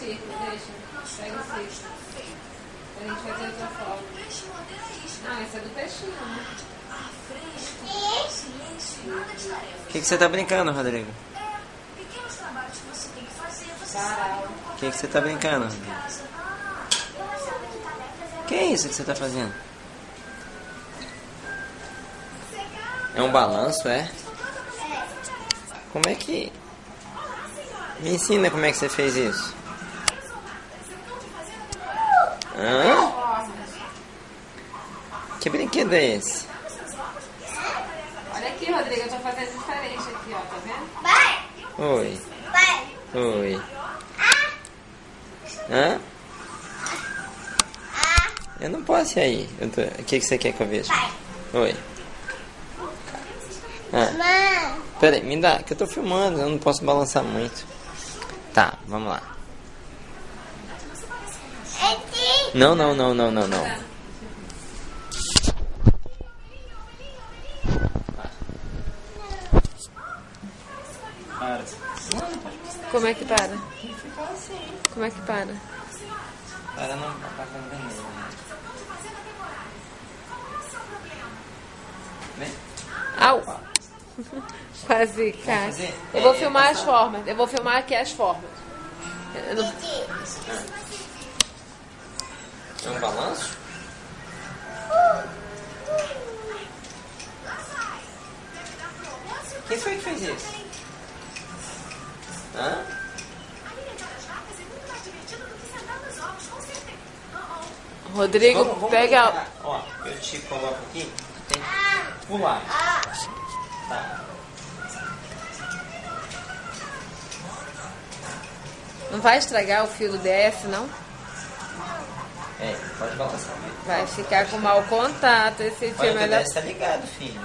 círculo, deixa. Pega o círculo. A gente vai ter outra forma. Ah, esse é do peixinho, né? O que você tá brincando, Rodrigo? Varal. O que você tá brincando, Rodrigo? O que é isso que você tá fazendo? É um balanço, é? Como é que... Me ensina como é que você fez isso. Hã? Que brinquedo é esse? Olha aqui, Rodrigo, eu tô fazendo diferente aqui, ó, tá vendo? Oi. Oi. Hã? Eu não posso ir aí. O que você quer que eu veja? Oi. Pera aí, me dá, que eu tô filmando, eu não posso balançar muito. Tá, vamos lá. Não. Para. Como é que para? Como é que para? Para não apagar vermelho. Vem. Au! Quase cai. Eu vou filmar as formas. Eu vou filmar aqui as formas. Eu não- É um balanço? Quem foi que fez isso? Hã? Rodrigo, Vamos pega. brincar. Ó, eu te coloco aqui. Tem que pular. Tá. Não vai estragar o fio do DS, não? É, pode balançar. Vai ficar com mau contato. Esse fio é Olha, o melhor. TDS tá ligado, filho.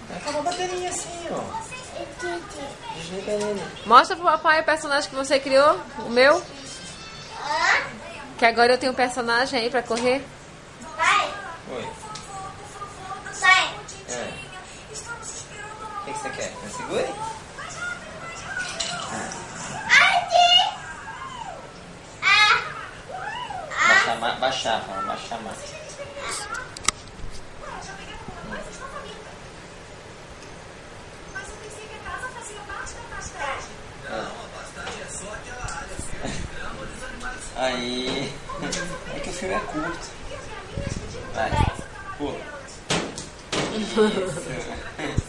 Vai acabar a bateria assim, ó. Desliga ele. Mostra pro papai o personagem que você criou, o meu. Que agora eu tenho um personagem aí pra correr. Oi. É. O que você quer? Me segure? Baixar, fala, baixar mais. Aí. É que o filme é curto. Vai, pula.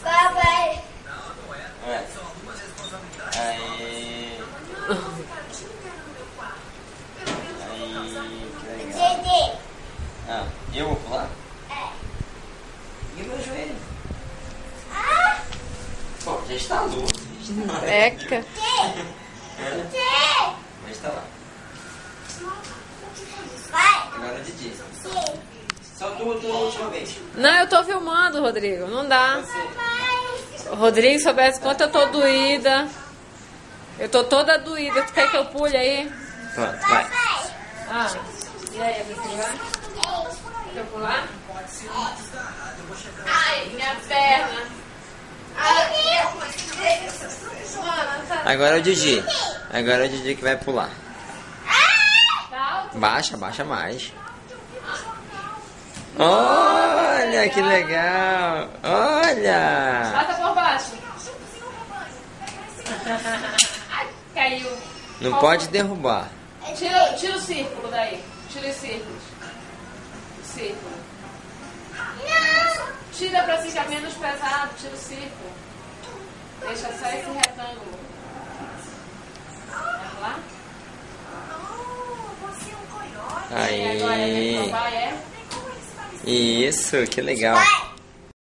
Papai. Vai. Aí. Que legal. Ah, eu vou pular? E meu joelho? Pô, já está luz. Eca. Já está lá. Agora é Didi. Só tu a última vez. Não, eu tô filmando, Rodrigo. Não dá. O Rodrigo, soubesse quanto eu tô doída. Eu tô toda doída. Tu quer que eu pule aí? Pronto, vai. Ah, e aí, você vai? Quer pular? Ai, minha perna. Mano, tá... Agora é o Didi. Agora é o Didi que vai pular. Tá alto? Baixa mais. Olha que legal. Olha. Passa por baixo. Ai, caiu. Não pode derrubar. Tira o círculo daí. Tira os círculos. Círculo. Tira pra ficar menos pesado. Tira o círculo. Deixa só esse retângulo. Vamos lá? E agora, Aí. papai é? Isso, que legal.